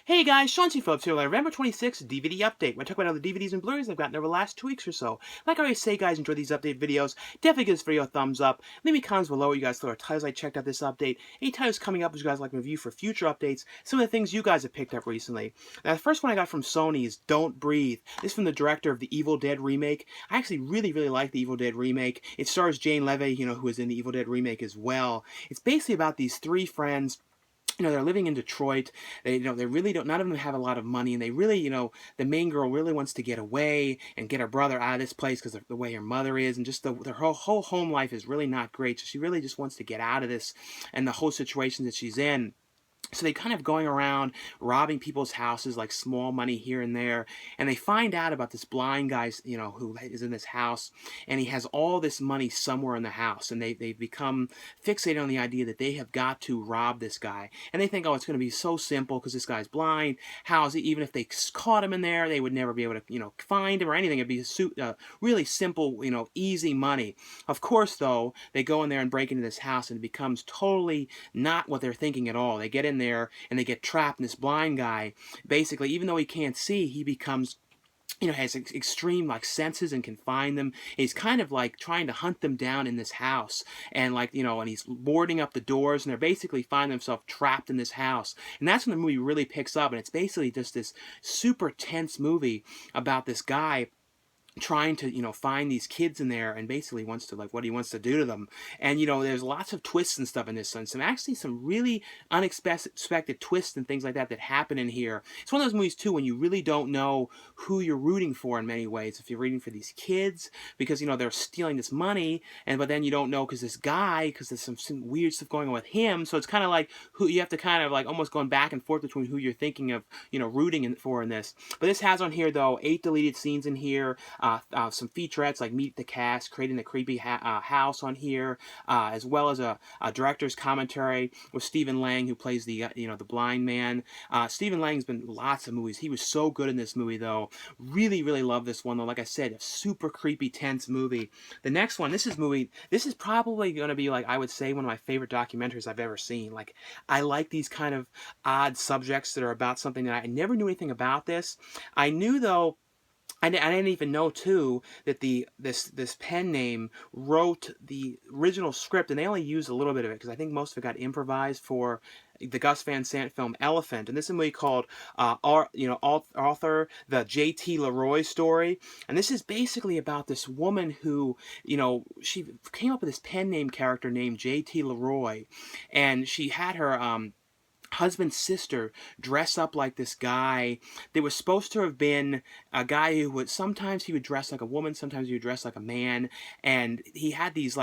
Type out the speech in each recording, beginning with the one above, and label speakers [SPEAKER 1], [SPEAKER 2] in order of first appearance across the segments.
[SPEAKER 1] Hey guys, Sean C. Phillips here with our November 26th DVD update. We're talking about all the DVDs and Blu-rays I've gotten over the last 2 weeks or so. Like I always say, guys, enjoy these update videos. Definitely give this video a thumbs up. Leave me comments below what you guys thought of titles I checked out this update. Any titles coming up as you guys like to review for future updates. Some of the things you guys have picked up recently. Now, the first one I got from Sony is Don't Breathe. This is from the director of the Evil Dead remake. I actually really like the Evil Dead remake. It stars Jane Levy, who is in the Evil Dead remake as well. It's basically about these 3 friends. They're living in Detroit. They really don't. None of them have a lot of money, and they really, the main girl really wants to get away and get her brother out of this place because of the way her mother is, and just their whole home life is really not great. So she really just wants to get out of this and the whole situation that she's in. So they kind of going around robbing people's houses, like small money here and there, and they find out about this blind guy, who is in this house, and he has all this money somewhere in the house, and they become fixated on the idea that they have got to rob this guy, and they think, oh, it's going to be so simple because this guy's blind. How is it? Even if they caught him in there, they would never be able to, find him or anything. It'd be really simple, easy money. Of course, though, they go in there and break into this house, and it becomes totally not what they're thinking at all. They get in there and they get trapped, and this blind guy, basically, even though he can't see, he becomes has extreme senses and can find them. He's kind of like trying to hunt them down in this house, and and he's boarding up the doors, and they're basically find themselves trapped in this house. And that's when the movie really picks up, and it's basically just this super tense movie about this guy trying to find these kids in there, and basically wants to what he wants to do to them. And there's lots of twists and stuff in this, and some really unexpected twists and things like that happen in here. It's one of those movies too when you really don't know who you're rooting for in many ways. If you're rooting for these kids because they're stealing this money, but then you don't know because this guy, because there's some weird stuff going on with him. So it's kind of like who you have to kind of almost going back and forth between who you're thinking of rooting for in this. But this has on here though 8 deleted scenes in here. Some featurettes like Meet the Cast, creating the creepy house on here, as well as a director's commentary with Stephen Lang, who plays the the blind man. Stephen Lang's been in lots of movies. He was so good in this movie though. Really love this one though. Like I said, a super creepy, tense movie. The next one, this is probably going to be I would say one of my favorite documentaries I've ever seen. I like these kind of odd subjects that are about something that I never knew anything about this. I knew though. I didn't even know too that this pen name wrote the original script, and they only used a little bit of it because I think most of it got improvised for the Gus Van Sant film Elephant. And this is a movie called Arthur, the J.T. LeRoy story, and this is basically about this woman who she came up with this pen name character named J.T. LeRoy, and she had her husband's sister dress up like this guy. There was supposed to have been a guy who would sometimes he would dress like a woman, sometimes he would dress like a man, and he had these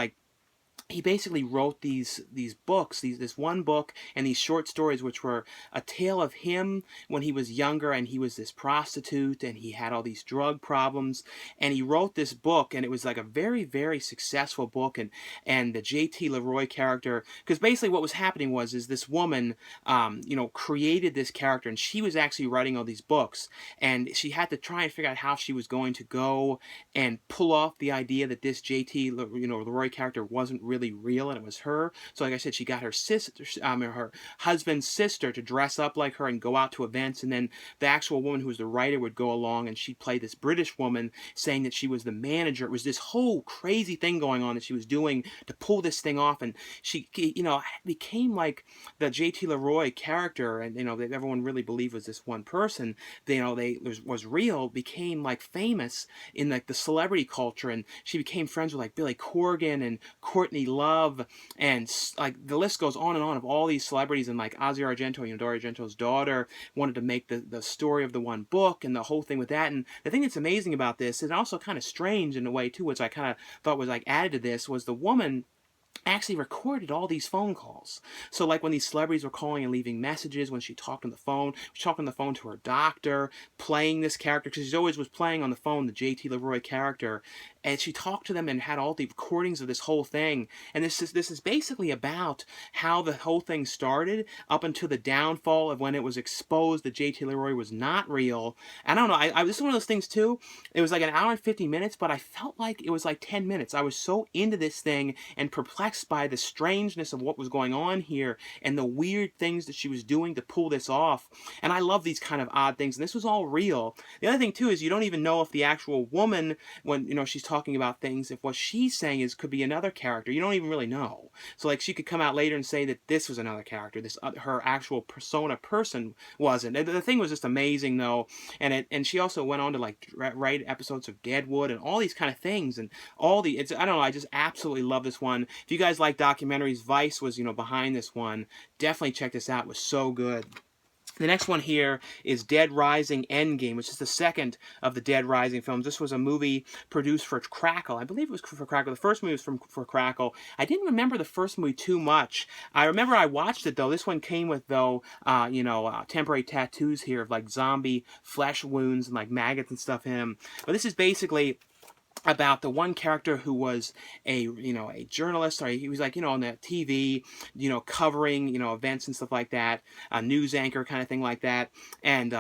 [SPEAKER 1] he basically wrote these books, this one book and these short stories, which were a tale of him when he was younger, and he was this prostitute, and he had all these drug problems, and he wrote this book, and it was a very successful book, and the J.T. LeRoy character, because basically what was happening was this woman, created this character, and she was actually writing all these books, and she had to try and figure out how she was going to go and pull off the idea that this J.T. LeRoy character wasn't really real and it was her. So like I said, she got her sister, her husband's sister, to dress up like her and go out to events, and then the actual woman who was the writer would go along, and she'd play this British woman saying that she was the manager. It was this whole crazy thing going on that she was doing to pull this thing off, and she became like the J.T. LeRoy character, and that everyone really believed was this one person, was real, became famous in the celebrity culture, and she became friends with Billy Corgan and Courtney Love, and the list goes on and on of all these celebrities, and Ozzy Argento, Dario Argento's daughter, wanted to make the story of the one book and the whole thing with that. And the thing that's amazing about this, and also kind of strange in a way too, which I kind of thought was added to this, was the woman actually recorded all these phone calls. So when these celebrities were calling and leaving messages, when she talked on the phone, she talked on the phone to her doctor, playing this character, because she always was playing on the phone the J.T. LeRoy character, and she talked to them and had all the recordings of this whole thing. And this is basically about how the whole thing started up until the downfall of when it was exposed that J.T. LeRoy was not real. And I don't know, this is one of those things too. It was an hour and 50 minutes, but I felt like it was 10 minutes. I was so into this thing and perplexed perplexed by the strangeness of what was going on here and the weird things that she was doing to pull this off. And I love these kind of odd things, and this was all real. The other thing too is you don't even know if the actual woman, when she's talking about things, if what she's saying could be another character. You don't even really know. So like she could come out later and say that this was another character, this her actual persona person wasn't. The thing was just amazing though, and she also went on to like write episodes of Deadwood and all these kind of things, and I don't know, I just absolutely love this one. If you guys like documentaries, Vice was behind this one. Definitely check this out. It was so good. The next one here is Dead Rising Endgame, which is the second of the Dead Rising films. This was a movie produced for Crackle. I believe it was for Crackle. The first movie was for Crackle. I didn't remember the first movie too much. I remember I watched it, though. This one came with, though, temporary tattoos here of, like, zombie flesh wounds and, like, maggots and stuff in them. But this is basically about the one character who was a journalist, or he was like on the TV covering events and stuff like that, a news anchor kind of thing like that, and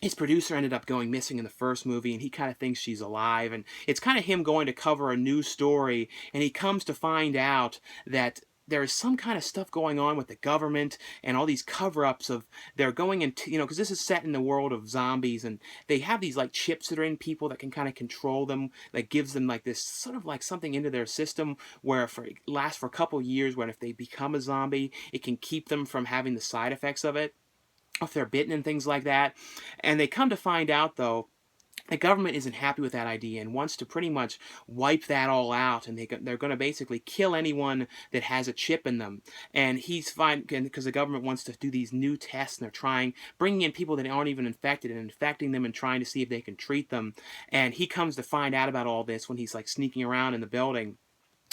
[SPEAKER 1] his producer ended up going missing in the first movie, and he kind of thinks she's alive, and it's kind of him going to cover a news story, and he comes to find out that there is some kind of stuff going on with the government and all these cover-ups of they're going into, because this is set in the world of zombies, and they have these like chips that are in people that can kind of control them, that gives them like this sort of like something into their system where it lasts for a couple years, when if they become a zombie, it can keep them from having the side effects of it, if they're bitten and things like that. And they come to find out, though, the government isn't happy with that idea and wants to pretty much wipe that all out, and they're going to basically kill anyone that has a chip in them. And he's fine because the government wants to do these new tests, and they're bringing in people that aren't even infected and infecting them and trying to see if they can treat them. And he comes to find out about all this when he's like sneaking around in the building.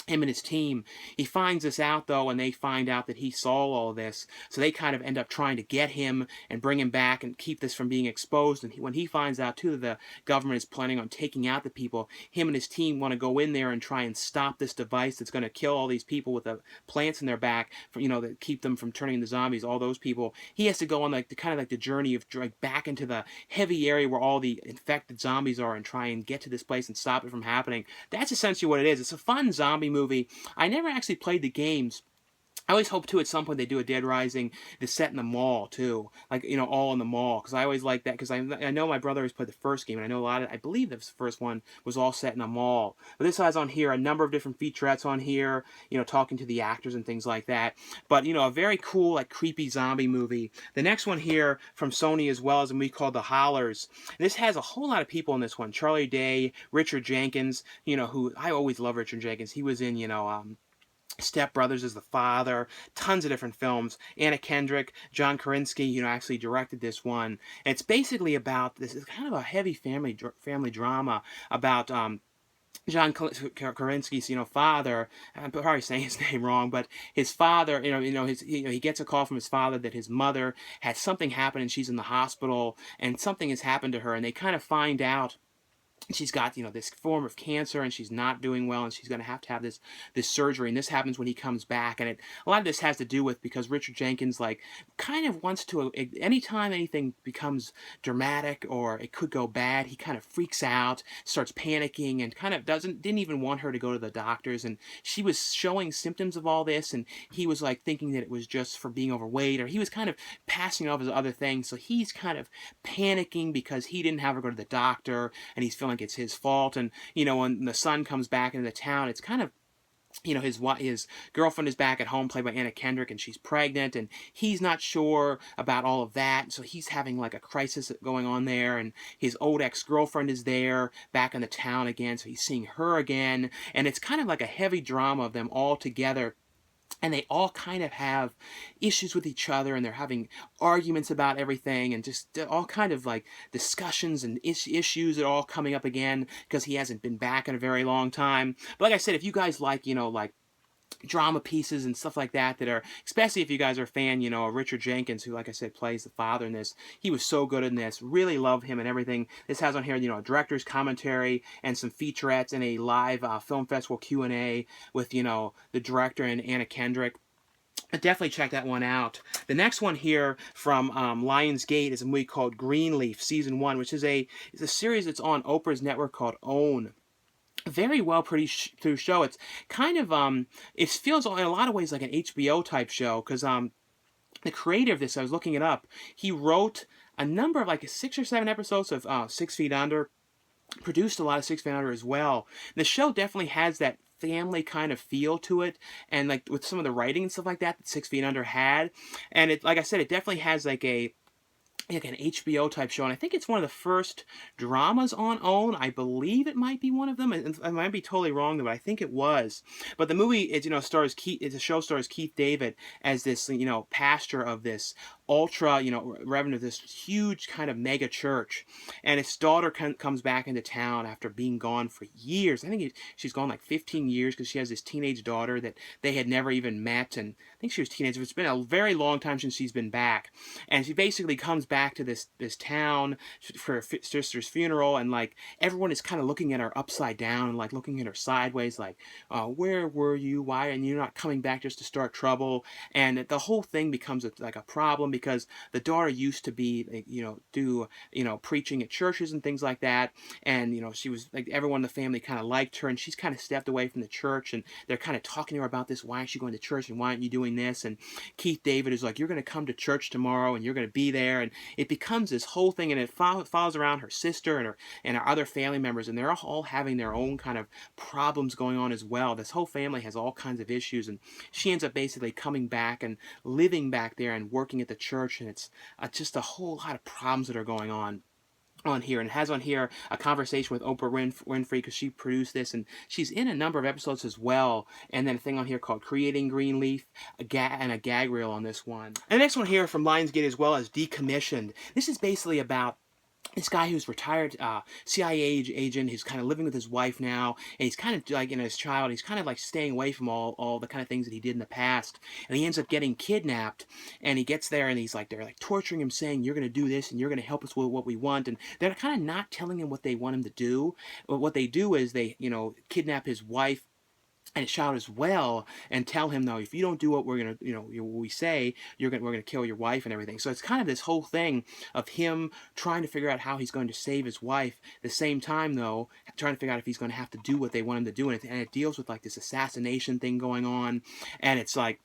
[SPEAKER 1] Him and his team. He finds this out, though, and they find out that he saw all this. So they kind of end up trying to get him and bring him back and keep this from being exposed. And when he finds out, too, that the government is planning on taking out the people, him and his team want to go in there and try and stop this device that's going to kill all these people with the plants in their back, that keep them from turning into zombies, all those people. He has to go on the journey of back into the heavy area where all the infected zombies are and try and get to this place and stop it from happening. That's essentially what it is. It's a fun zombie movie. I never actually played the games. I always hope, too, at some point they do a Dead Rising that's set in the mall, too. Like, all in the mall. Because I always like that. Because I know my brother has played the first game. And I know I believe the first one was all set in a mall. But this has on here a number of different featurettes on here. Talking to the actors and things like that. But, a very cool, like, creepy zombie movie. The next one here from Sony as well is a movie called The Hollars. And this has a whole lot of people in this one. Charlie Day, Richard Jenkins, who I always love Richard Jenkins. He was in, Step Brothers as the father, tons of different films. Anna Kendrick, John Krasinski, actually directed this one. And it's basically about this is kind of a heavy family drama about John Krasinski's, father. I'm probably saying his name wrong, but his father, he gets a call from his father that his mother had something happen and she's in the hospital and something has happened to her, and they kind of find out she's got this form of cancer and she's not doing well and she's going to have this surgery, and this happens when he comes back. And a lot of this has to do with because Richard Jenkins kind of wants to, anytime anything becomes dramatic or it could go bad, he kind of freaks out, starts panicking, and kind of didn't even want her to go to the doctors. And she was showing symptoms of all this, and he was thinking that it was just for being overweight, or he was kind of passing off as other things. So he's kind of panicking because he didn't have her go to the doctor, and he's feeling like it's his fault. And when the son comes back into the town, it's kind of his girlfriend is back at home, played by Anna Kendrick, and she's pregnant, and he's not sure about all of that, so he's having a crisis going on there. And his old ex-girlfriend is there back in the town again, so he's seeing her again, and it's kind of like a heavy drama of them all together. And they all kind of have issues with each other, and they're having arguments about everything, and just all kind of discussions and issues are all coming up again because he hasn't been back in a very long time. But like I said, if you guys like drama pieces and stuff like that are, especially if you guys are a fan, of Richard Jenkins, who, like I said, plays the father in this. He was so good in this. Really love him and everything. This has on here, a director's commentary and some featurettes and a live film festival Q&A with, the director and Anna Kendrick. Definitely check that one out. The next one here from Lionsgate is a movie called Greenleaf, Season 1, which is a series that's on Oprah's network called OWN. very well produced show. It's kind of it feels in a lot of ways like an HBO type show, because the creator of this, I was looking it up, he wrote a number of like 6 or 7 episodes of 6 Feet Under, produced a lot of 6 Feet Under as well. The show definitely has that family kind of feel to it, and like with some of the writing and stuff like that 6 Feet Under had, and it, like I said, it definitely has like an HBO type show, and I think it's one of the first dramas on OWN. I believe it might be one of them. I might be totally wrong, but I think it was. But the movie, is, stars Keith. The show stars Keith David as this, pastor of this ultra, reverend of this huge kind of mega church, and his daughter comes back into town after being gone for years. I think she's gone like 15 years, because she has this teenage daughter that they had never even met, and I think she was teenage. It's been a very long time since she's been back, and she basically comes back to this town for her sister's funeral, and like everyone is kind of looking at her upside down and like looking at her sideways, like, where were you? Why? And you're not coming back just to start trouble. And the whole thing becomes like a problem, because the daughter used to be, do preaching at churches and things like that, and she was like, everyone in the family kind of liked her, and she's kind of stepped away from the church, and they're kind of talking to her about this. Why is she going to church, and why aren't you doing this? And Keith David is like, you're going to come to church tomorrow, and you're going to be there, and it becomes this whole thing, and it follows around her sister and her other family members, and they're all having their own kind of problems going on as well. This whole family has all kinds of issues, and she ends up basically coming back and living back there and working at the church, and it's just a whole lot of problems that are going on here, and it has on here a conversation with Oprah Winfrey, because she produced this, and she's in a number of episodes as well, and then a thing on here called Creating Greenleaf, and a gag reel on this one. And the next one here from Lionsgate as well as Decommissioned. This is basically about this guy who's retired CIA agent, who's kind of living with his wife now, and he's kind of like, his child, he's kind of like staying away from all the kind of things that he did in the past, and he ends up getting kidnapped, and he gets there, and he's like, they're like torturing him, saying, you're going to do this, and you're going to help us with what we want, and they're kind of not telling him what they want him to do. But what they do is they, kidnap his wife and shout as well, and tell him, no, if you don't do what we're gonna, what we say, we're gonna kill your wife and everything. So it's kind of this whole thing of him trying to figure out how he's going to save his wife. At the same time, though, trying to figure out if he's going to have to do what they want him to do, and it deals with like this assassination thing going on, and it's like,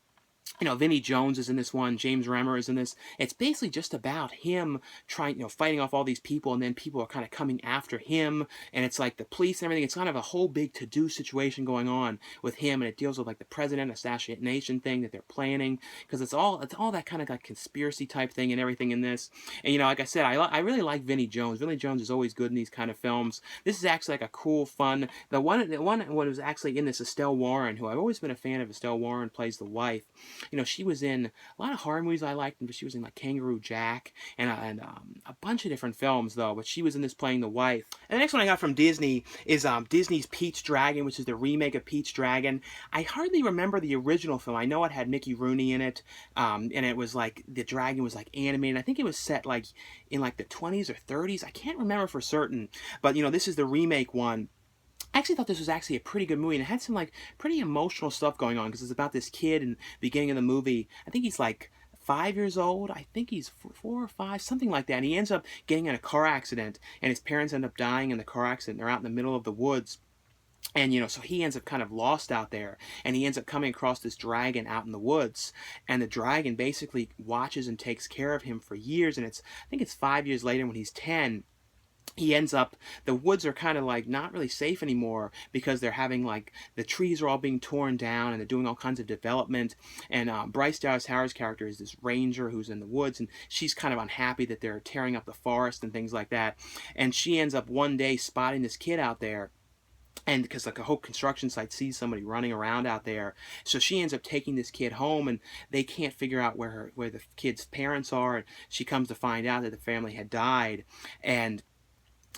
[SPEAKER 1] Vinnie Jones is in this one. James Remmer is in this. It's basically just about him trying, fighting off all these people, and then people are kind of coming after him, and it's like the police and everything. It's kind of a whole big to-do situation going on with him, and it deals with like the president assassination thing that they're planning, because it's all that kind of like conspiracy type thing and everything in this. And like I said, I really like Vinnie Jones. Vinnie Jones is always good in these kind of films. This is actually like a cool, fun. The one was actually in this, Estelle Warren, who I've always been a fan of. Estelle Warren plays the wife. She was in a lot of horror movies I liked, but she was in like Kangaroo Jack and a bunch of different films though. But she was in this playing the wife. And the next one I got from Disney is Disney's Pete's Dragon, which is the remake of Pete's Dragon. I hardly remember the original film. I know it had Mickey Rooney in it, and it was like the dragon was like animated. I think it was set like in like the 20s or 30s. I can't remember for certain, but this is the remake one. I actually thought this was actually a pretty good movie, and it had some like pretty emotional stuff going on, because it's about this kid in the beginning of the movie. I think he's like 5 years old. I think he's 4 or 5, something like that. And he ends up getting in a car accident, and his parents end up dying in the car accident. They're out in the middle of the woods. And, so he ends up kind of lost out there, and he ends up coming across this dragon out in the woods, and the dragon basically watches and takes care of him for years, and I think it's 5 years later when he's 10, he ends up, the woods are kind of like not really safe anymore, because they're having like, the trees are all being torn down, and they're doing all kinds of development, and Bryce Dallas Howard's character is this ranger who's in the woods, and she's kind of unhappy that they're tearing up the forest and things like that, and she ends up one day spotting this kid out there, and because like a whole construction site sees somebody running around out there, so she ends up taking this kid home, and they can't figure out where the kid's parents are, and she comes to find out that the family had died, and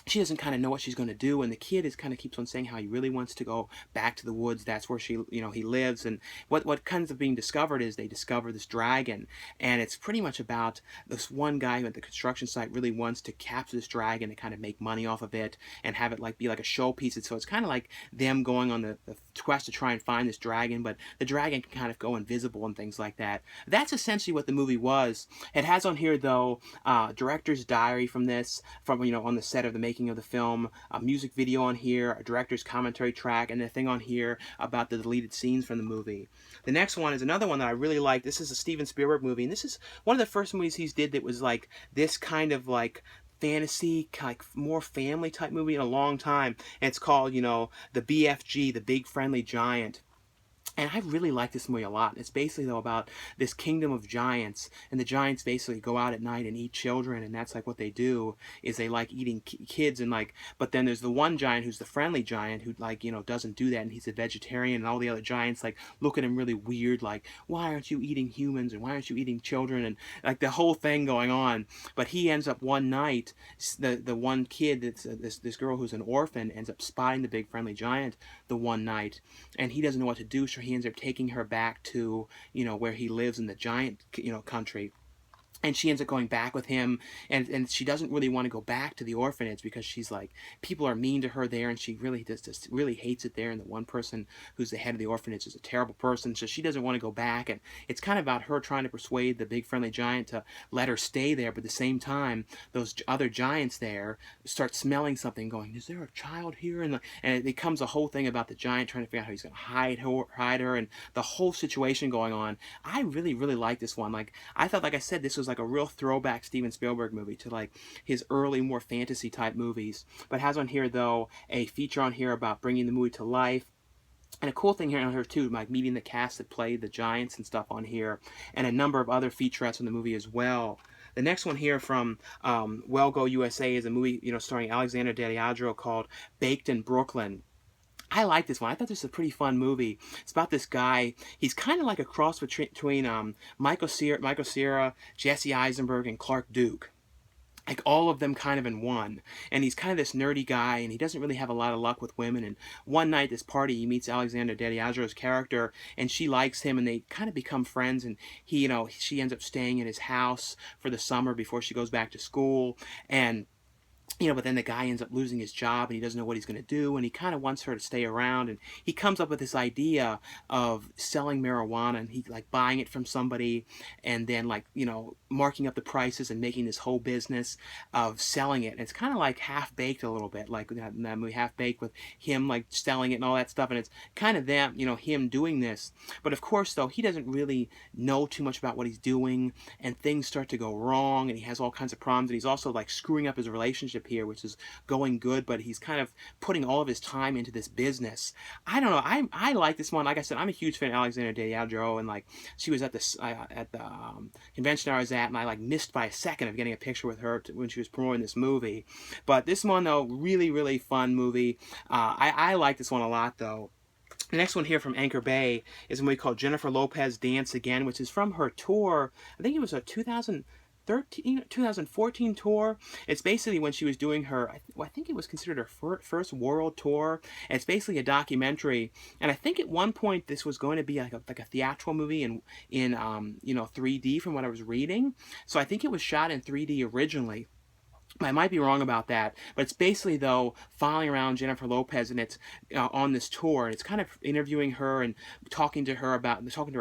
[SPEAKER 1] she doesn't kind of know what she's going to do, and the kid is kind of keeps on saying how he really wants to go back to the woods. That's where he lives, and what kinds of being discovered is they discover this dragon, and it's pretty much about this one guy at the construction site really wants to capture this dragon and kind of make money off of it and have it like be like a showpiece. And so it's kind of like them going on the quest to try and find this dragon, but the dragon can kind of go invisible and things like that. That's essentially what the movie was. It has on here though director's diary from this, from on the set of the making of the film, a music video on here, a director's commentary track, and a thing on here about the deleted scenes from the movie. The next one is another one that I really like. This is a Steven Spielberg movie, and this is one of the first movies he's did that was like this kind of like fantasy, like more family type movie in a long time. And it's called, you know, the BFG, the Big Friendly Giant. And I really like this movie a lot. It's basically, though, about this kingdom of giants, and the giants basically go out at night and eat children, and that's like what they do, is they like eating kids, and like, but then there's the one giant who's the friendly giant who, like, you know, doesn't do that, and he's a vegetarian, and all the other giants like look at him really weird, like, why aren't you eating humans, and why aren't you eating children, and like the whole thing going on. But he ends up one night, the one kid that's this girl who's an orphan ends up spotting the big friendly giant the one night, and he doesn't know what to do, so he ends up taking her back to, you know, where he lives in the giant, you know, country. And she ends up going back with him, and she doesn't really want to go back to the orphanage because she's like, people are mean to her there, and she really just really hates it there, and the one person who's the head of the orphanage is a terrible person, so she doesn't want to go back. And it's kind of about her trying to persuade the big friendly giant to let her stay there, but at the same time, those other giants there start smelling something, going, is there a child here? And it becomes a whole thing about the giant trying to figure out how he's going to hide her, and the whole situation going on. I really, really like this one. Like, I thought, like I said, this was like a real throwback Steven Spielberg movie to like his early, more fantasy type movies, but has on here though a feature on here about bringing the movie to life. And a cool thing here on here too, like meeting the cast that played the giants and stuff on here, and a number of other featurettes in the movie as well. The next one here from Well Go USA is a movie, you know, starring Alexander Daddario called Baked in Brooklyn. I like this one. I thought this was a pretty fun movie. It's about this guy. He's kind of like a cross between Michael Cera, Jesse Eisenberg, and Clark Duke. Like all of them kind of in one. And he's kind of this nerdy guy, and he doesn't really have a lot of luck with women. And one night, this party, he meets Alexander Daddario's character, and she likes him, and they kind of become friends. And he, you know, she ends up staying at his house for the summer before she goes back to school. And you know, but then the guy ends up losing his job, and he doesn't know what he's going to do, and he kind of wants her to stay around, and he comes up with this idea of selling marijuana, and he like buying it from somebody, and then like, you know, marking up the prices and making this whole business of selling it. And it's kind of like Half-Baked a little bit, like that movie Half-Baked, with him like selling it and all that stuff, and it's kind of them, you know, him doing this. But of course, though, he doesn't really know too much about what he's doing, and things start to go wrong, and he has all kinds of problems, and he's also like screwing up his relationship here, which is going good, but he's kind of putting all of his time into this business. I don't know. I like this one. Like I said, I'm a huge fan of Alexander Daddario, and like she was at the convention I was at, and I like missed by a second of getting a picture with her when she was promoting this movie. But this one though, really, really fun movie. I like this one a lot though. The next one here from Anchor Bay is a movie called Jennifer Lopez Dance Again, which is from her tour. I think it was a 2014 tour. It's basically when she was doing her, I think it was considered her first world tour. And it's basically a documentary. And I think at one point this was going to be like a theatrical movie in you know, 3D from what I was reading. So I think it was shot in 3D originally. I might be wrong about that, but it's basically, though, following around Jennifer Lopez, and it's on this tour, and it's kind of interviewing her and talking to her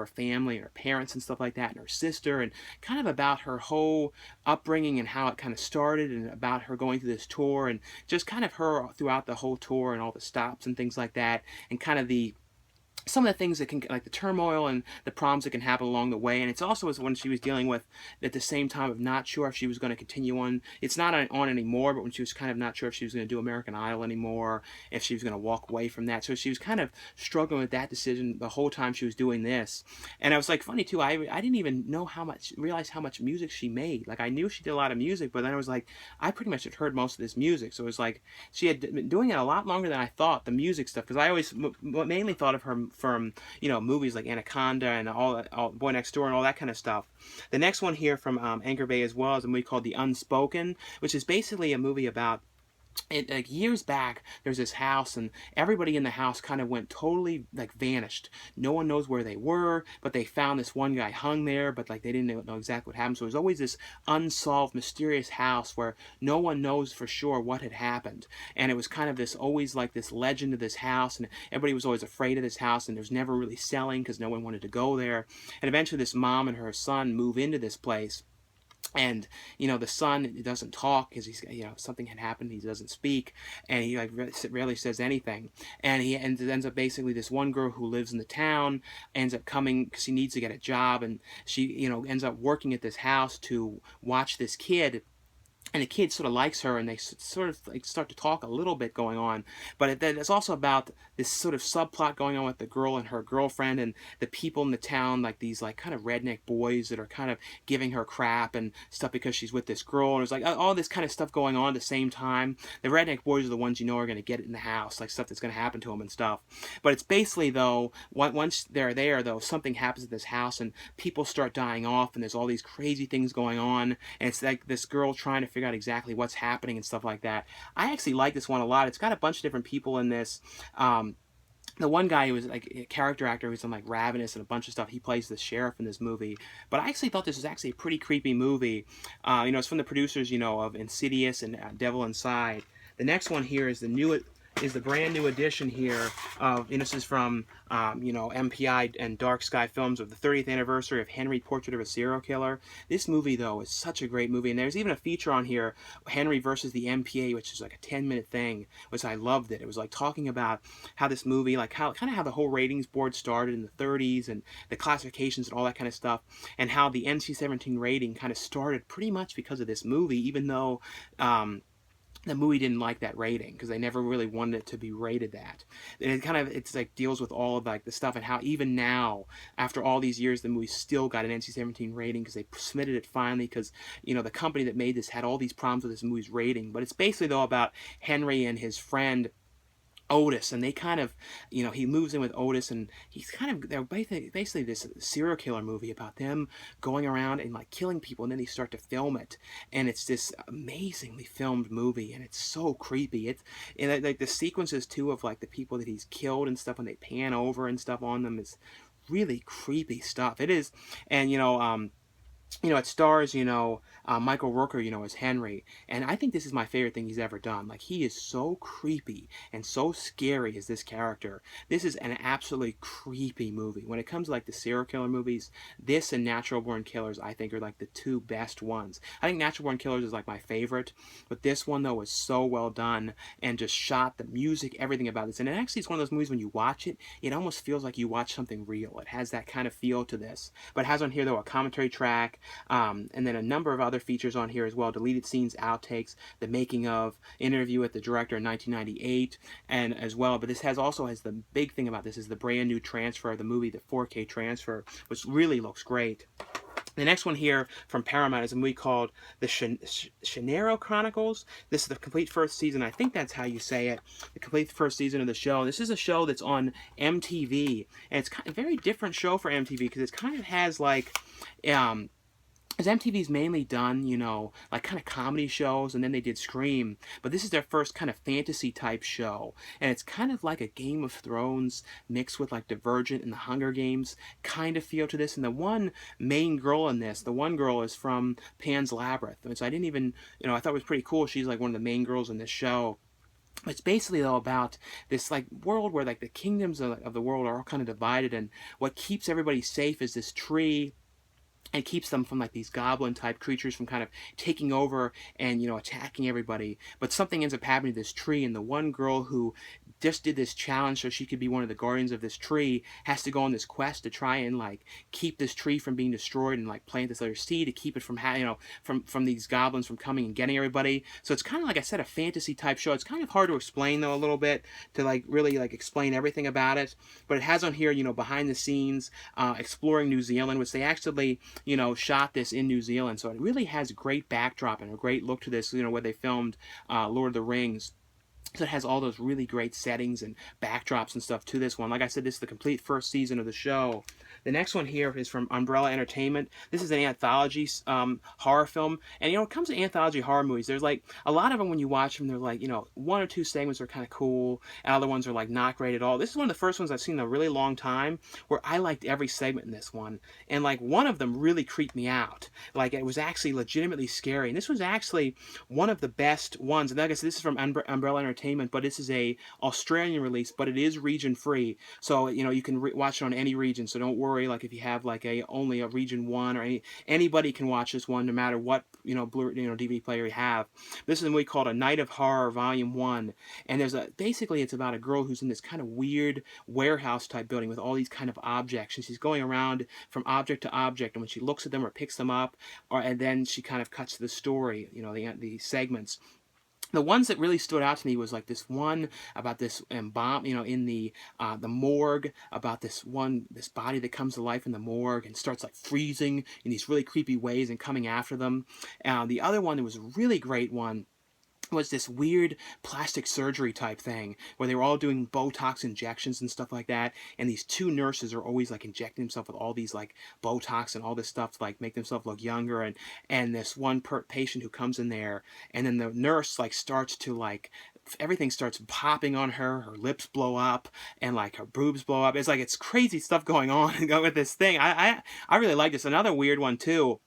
[SPEAKER 1] family and her parents and stuff like that, and her sister, and kind of about her whole upbringing and how it kind of started, and about her going through this tour, and just kind of her throughout the whole tour and all the stops and things like that, and kind of some of the things that can, like the turmoil and the problems that can happen along the way. And it's also when she was dealing with, at the same time, of not sure if she was going to continue on. It's not on anymore, but when she was kind of not sure if she was going to do American Idol anymore, if she was going to walk away from that. So she was kind of struggling with that decision the whole time she was doing this. And it was like funny too. I didn't even realize how much music she made. Like I knew she did a lot of music, but then I was like, I pretty much had heard most of this music. So it was like she had been doing it a lot longer than I thought, the music stuff, because I always mainly thought of her from, you know, movies like Anaconda and all Boy Next Door and all that kind of stuff. The next one here from Anchor Bay as well is a movie called The Unspoken, which is basically a movie about like years back. There's this house, and everybody in the house kind of went totally like vanished. No one knows where they were, but they found this one guy hung there, but like they didn't know exactly what happened. So there's always this unsolved, mysterious house where no one knows for sure what had happened. And it was kind of this always like this legend of this house, and everybody was always afraid of this house, and there's never really selling because no one wanted to go there. And eventually this mom and her son move into this place. And the son doesn't talk because he's something had happened. He doesn't speak, and he like rarely says anything. And he ends up basically, this one girl who lives in the town ends up coming because she needs to get a job, and she ends up working at this house to watch this kid. And the kid sort of likes her, and they sort of like start to talk a little bit going on. But it's also about this sort of subplot going on with the girl and her girlfriend, and the people in the town, like these like kind of redneck boys that are kind of giving her crap and stuff because she's with this girl. And there's like all this kind of stuff going on at the same time. The redneck boys are the ones are going to get it in the house, like stuff that's going to happen to them and stuff. But it's basically, though, once they're there, though, something happens at this house, and people start dying off, and there's all these crazy things going on, and it's like this girl trying to figure out exactly what's happening and stuff like that. I actually like this one a lot. It's got a bunch of different people in this. The one guy who was like a character actor who's in like Ravenous and a bunch of stuff, he plays the sheriff in this movie. But I actually thought this was actually a pretty creepy movie. It's from the producers, of Insidious and Devil Inside. The next one here is the brand new edition here of, this is from, MPI and Dark Sky Films, of the 30th anniversary of Henry, Portrait of a Serial Killer. This movie, though, is such a great movie. And there's even a feature on here, Henry versus the MPA, which is like a 10-minute thing, which I loved it. It was like talking about how this movie, like how the whole ratings board started in the 30s, and the classifications and all that kind of stuff, and how the NC-17 rating kind of started pretty much because of this movie, even though the movie didn't like that rating because they never really wanted it to be rated that. And it's like deals with all of like the stuff, and how even now, after all these years, the movie still got an NC-17 rating because they submitted it finally, because the company that made this had all these problems with this movie's rating. But it's basically, though, about Henry and his friend Otis, and they kind of, he moves in with Otis, and they're basically this serial killer movie about them going around and like killing people, and then they start to film it, and it's this amazingly filmed movie, and it's so creepy. And like the sequences too of like the people that he's killed and stuff, when they pan over and stuff on them, is really creepy stuff. It is. And it stars, Michael Rooker, as Henry. And I think this is my favorite thing he's ever done. Like, he is so creepy and so scary as this character. This is an absolutely creepy movie. When it comes to, like, the serial killer movies, this and Natural Born Killers, I think, are, like, the two best ones. I think Natural Born Killers is, like, my favorite. But this one, though, is so well done, and just shot, the music, everything about this. And it actually is one of those movies, when you watch it, it almost feels like you watch something real. It has that kind of feel to this. But it has on here, though, a commentary track, and then a number of other features on here as well: deleted scenes, outtakes, the making of, interview with the director in 1998, and as well. But this also has the big thing about this is the brand new transfer of the movie, the 4K transfer, which really looks great. The next one here from Paramount is a movie called The Shenero Chronicles. This is the complete first season. I think that's how you say it. The complete first season of the show. This is a show that's on MTV, and it's kind of a very different show for MTV, because it kind of has like, because MTV's mainly done, like kind of comedy shows, and then they did Scream. But this is their first kind of fantasy type show. And it's kind of like a Game of Thrones mixed with like Divergent and the Hunger Games kind of feel to this. And the one main girl in this, the one girl is from Pan's Labyrinth. And so I didn't even, I thought it was pretty cool. She's like one of the main girls in this show. It's basically, though, about this like world where like the kingdoms of the world are all kind of divided, and what keeps everybody safe is this tree. And keeps them from like these goblin type creatures from kind of taking over and attacking everybody. But something ends up happening to this tree, and the one girl who just did this challenge so she could be one of the guardians of this tree has to go on this quest to try and like keep this tree from being destroyed, and like plant this other seed to keep it from from these goblins from coming and getting everybody. So it's kind of, like I said, a fantasy type show. It's kind of hard to explain, though, a little bit, to like really like explain everything about it. But it has on here, behind the scenes, exploring New Zealand, which they actually shot this in New Zealand. So it really has a great backdrop and a great look to this, where they filmed Lord of the Rings. So it has all those really great settings and backdrops and stuff to this one. Like I said, this is the complete first season of the show. The next one here is from Umbrella Entertainment. This is an anthology horror film. And, it comes to anthology horror movies, there's like a lot of them, when you watch them, they're like, one or two segments are kind of cool, and other ones are like not great at all. This is one of the first ones I've seen in a really long time where I liked every segment in this one. And like one of them really creeped me out. Like, it was actually legitimately scary. And this was actually one of the best ones. And like I said, this is from Umbrella Entertainment. Entertainment, but this is a Australian release, but it is region free. So you can watch it on any region. So don't worry, like if you have like only a region 1 or anybody can watch this one no matter what DVD player you have. This is a movie called A Night of Horror Volume 1, and basically it's about a girl who's in this kind of weird warehouse type building with all these kind of objects, and she's going around from object to object, and when she looks at them or picks them up, and then she kind of cuts to the story, the segments. The ones that really stood out to me was like this one about this bomb, in the morgue, about this body that comes to life in the morgue and starts like freezing in these really creepy ways and coming after them. The other one that was a really great one was this weird plastic surgery type thing where they were all doing Botox injections and stuff like that, and these two nurses are always like injecting themselves with all these like Botox and all this stuff to like make themselves look younger, and this one patient who comes in there, and then the nurse like starts to like everything starts popping on her lips blow up and like her boobs blow up. It's crazy stuff going on with this thing. I really like this. Another weird one too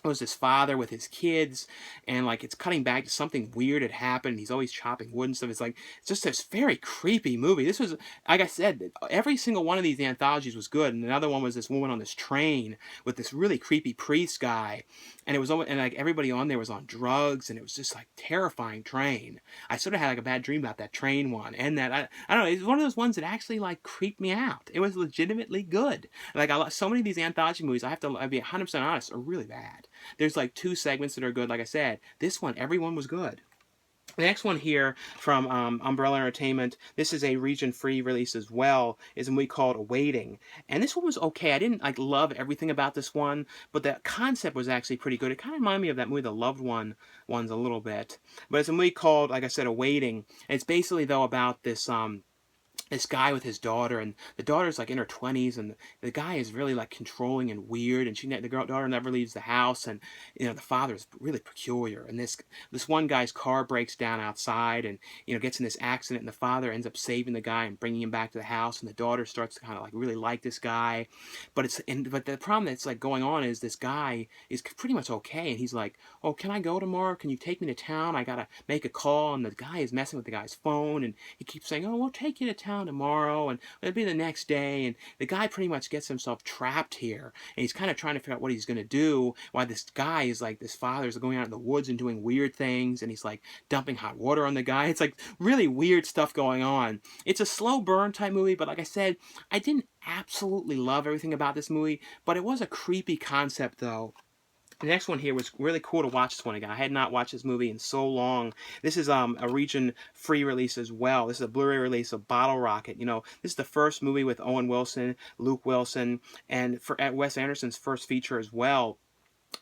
[SPEAKER 1] was this father with his kids, and like it's cutting back to something weird had happened. He's always chopping wood and stuff. It's just this very creepy movie. This was, like I said, every single one of these anthologies was good. And another one was this woman on this train with this really creepy priest guy, and it was almost, and like everybody on there was on drugs, and it was just like terrifying train. I sort of had like a bad dream about that train one, and that I don't know. It's one of those ones that actually like creeped me out. It was legitimately good. Like so many of these anthology movies, I'll be 100% honest, are really bad. There's like 2 segments that are good. Like I said, this one, everyone was good. The next one here from Umbrella Entertainment, this is a region-free release as well, is a movie called Awaiting. And this one was okay. I didn't like love everything about this one, but the concept was actually pretty good. It kind of reminded me of that movie, The Loved Ones, a little bit. But it's a movie called, like I said, Awaiting. And it's basically, though, about this guy with his daughter, and the daughter's like in her 20s, and the guy is really like controlling and weird, and daughter never leaves the house, and the father is really peculiar, and this one guy's car breaks down outside, and gets in this accident, and the father ends up saving the guy and bringing him back to the house, and the daughter starts to kind of like really like this guy, but the problem that's like going on is this guy is pretty much okay, and he's like, oh, can I go tomorrow? Can you take me to town? I gotta make a call. And the guy is messing with the guy's phone, and he keeps saying, oh, we'll take you to town tomorrow, and it'll be the next day. And the guy pretty much gets himself trapped here, and he's kind of trying to figure out what he's going to do, while this guy is like, this father's going out in the woods and doing weird things, and he's like dumping hot water on the guy. It's like really weird stuff going on. It's a slow burn type movie, but like I said, I didn't absolutely love everything about this movie, but it was a creepy concept though. The next one here was really cool to watch this one again. I had not watched this movie in so long. This is a region-free release as well. This is a Blu-ray release of Bottle Rocket. This is the first movie with Owen Wilson, Luke Wilson, and Wes Anderson's first feature as well,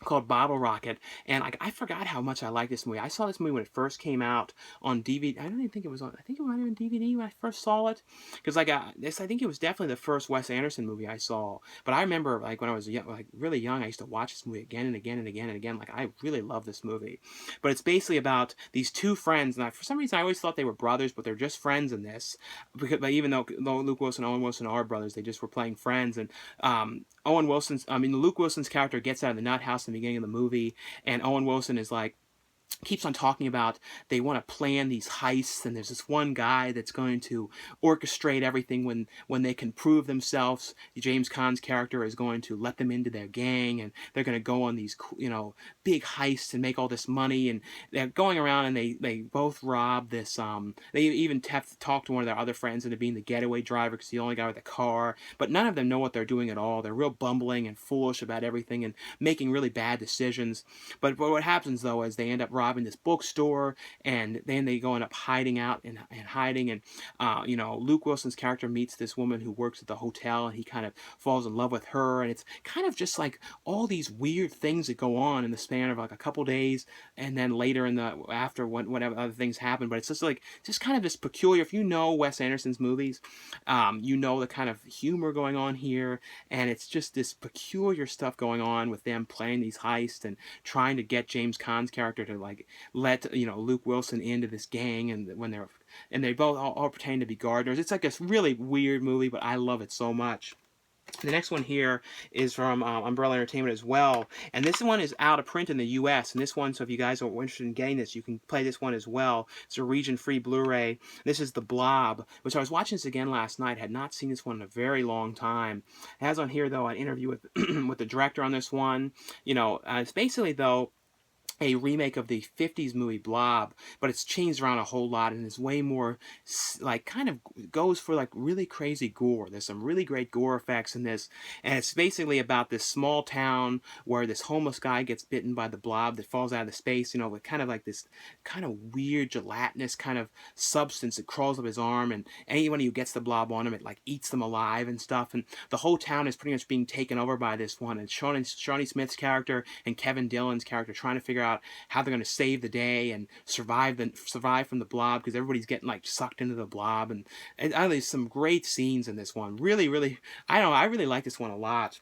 [SPEAKER 1] called Bottle Rocket. And I forgot how much I liked this movie. I saw this movie when it first came out on DVD. I don't even think it was on, I think it might have been DVD when I first saw it, because I think it was definitely the first Wes Anderson movie I saw. But I remember like when I was really young, I used to watch this movie again and again and again and again. Like I really love this movie. But it's basically about these 2 friends, and for some reason I always thought they were brothers, but they're just friends in this, but even though Luke Wilson and Owen Wilson are brothers, they just were playing friends. And Luke Wilson's character gets out of the nut house in the beginning of the movie, and Owen Wilson is like, keeps on talking about they want to plan these heists, and there's this one guy that's going to orchestrate everything when they can prove themselves. James Caan's character is going to let them into their gang, and they're going to go on these big heists and make all this money, and they're going around, and they both rob this they even talk to one of their other friends into being the getaway driver because he's the only guy with a car, but none of them know what they're doing at all. They're real bumbling and foolish about everything and making really bad decisions. But what happens though is they end up robbing this bookstore, and then they go end up hiding out and hiding, and Luke Wilson's character meets this woman who works at the hotel, and he kind of falls in love with her, and it's kind of just like all these weird things that go on in the span of like a couple days, and then later after whatever other things happen. But it's just kind of this peculiar, if you know Wes Anderson's movies, the kind of humor going on here, and it's just this peculiar stuff going on with them playing these heists and trying to get James Caan's character to like let Luke Wilson into this gang, and they both all pretend to be gardeners. It's like a really weird movie, but I love it so much. The next one here is from Umbrella Entertainment as well, and this one is out of print in the U.S. And this one, so if you guys are interested in getting this, you can play this one as well. It's a region-free Blu-ray. This is The Blob, which I was watching this again last night. Had not seen this one in a very long time. It has on here though an interview with with the director on this one. You know, it's basically though a remake of the 50s movie Blob, but it's changed around a whole lot and is way more like kind of goes for like really crazy gore. There's some really great gore effects in this, and it's basically about this small town where this homeless guy gets bitten by the blob that falls out of the space, you know, with kind of like this kind of weird gelatinous kind of substance that crawls up his arm, and anyone who gets the blob on him, it like eats them alive and stuff, and the whole town is pretty much being taken over by this one, and Shawnee Smith's character and Kevin Dillon's character trying to figure out how they're going to save the day and survive from the blob, because everybody's getting like sucked into the blob, and there's some great scenes in this one. Really, really, I really like this one a lot.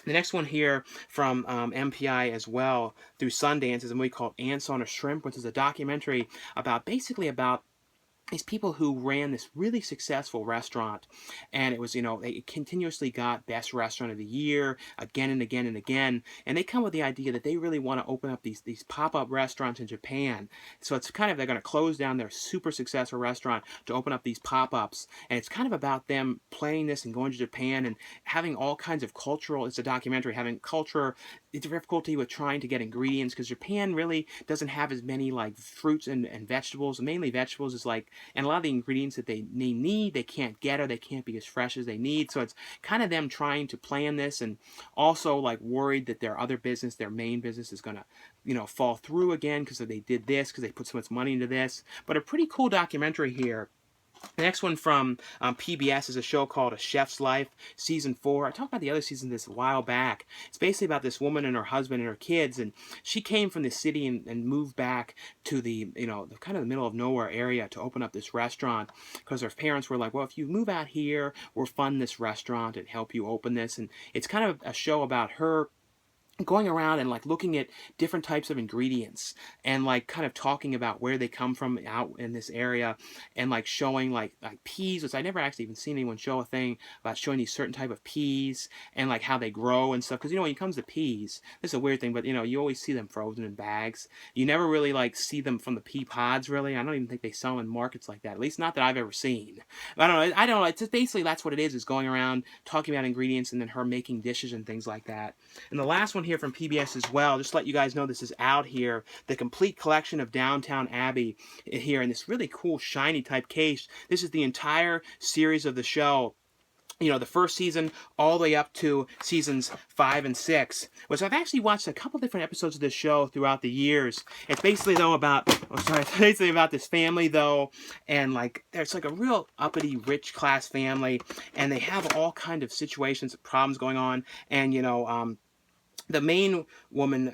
[SPEAKER 1] The next one here from MPI as well through Sundance is a movie called Ants on a Shrimp, which is a documentary about basically about these people who ran this really successful restaurant, and it was, you know, they continuously got best restaurant of the year again and again and again, and they come with the idea that they really want to open up these pop-up restaurants in Japan. So it's kind of, they're going to close down their super successful restaurant to open up these pop-ups, and it's kind of about them playing this and going to Japan and having all kinds of cultural, it's a documentary, having culture, difficulty with trying to get ingredients, because Japan really doesn't have as many like fruits and vegetables. Mainly vegetables is like, and a lot of the ingredients that they need, they can't get, or they can't be as fresh as they need. So it's kind of them trying to plan this, and also like worried that their other business, their main business, is gonna, you know, fall through again because they did this, because they put so much money into this. But a pretty cool documentary here. The next one from PBS is a show called A Chef's Life, Season 4. I talked about the other season this a while back. It's basically about this woman and her husband and her kids, and she came from the city and moved back to the, you know, the kind of the middle of nowhere area to open up this restaurant, because her parents were like, well, if you move out here, we'll fund this restaurant and help you open this. And it's kind of a show about her going around and like looking at different types of ingredients and like kind of talking about where they come from out in this area, and like showing like peas, which I never actually even seen anyone show a thing about showing these certain type of peas and like how they grow and stuff. Because, you know, when it comes to peas, this is a weird thing, but, you know, you always see them frozen in bags. You never really like see them from the pea pods, really. I don't even think they sell them in markets like that, at least not that I've ever seen. I don't know, it's just basically that's what it is going around talking about ingredients and then her making dishes and things like that. And the last one here from PBS as well, just to let you guys know this is out here, the complete collection of Downtown Abbey here in this really cool shiny type case. This is the entire series of the show, you know, the first season all the way up to seasons 5 and 6, which I've actually watched a couple different episodes of this show throughout the years. It's basically though about, it's basically about this family though, and like there's like a real uppity rich class family, and they have all kind of situations, problems going on, and, you know, the main woman,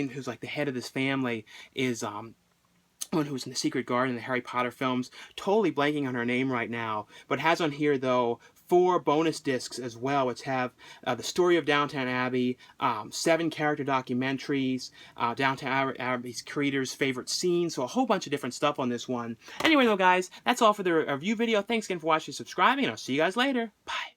[SPEAKER 1] who's like the head of this family, is one who's in the Secret Garden in the Harry Potter films. Totally blanking on her name right now, but has on here though 4 bonus discs as well, which have the story of Downtown Abbey, 7 character documentaries, Downtown Abbey's creators' favorite scenes, so a whole bunch of different stuff on this one. Anyway though, guys, that's all for the review video. Thanks again for watching and subscribing, and I'll see you guys later. Bye.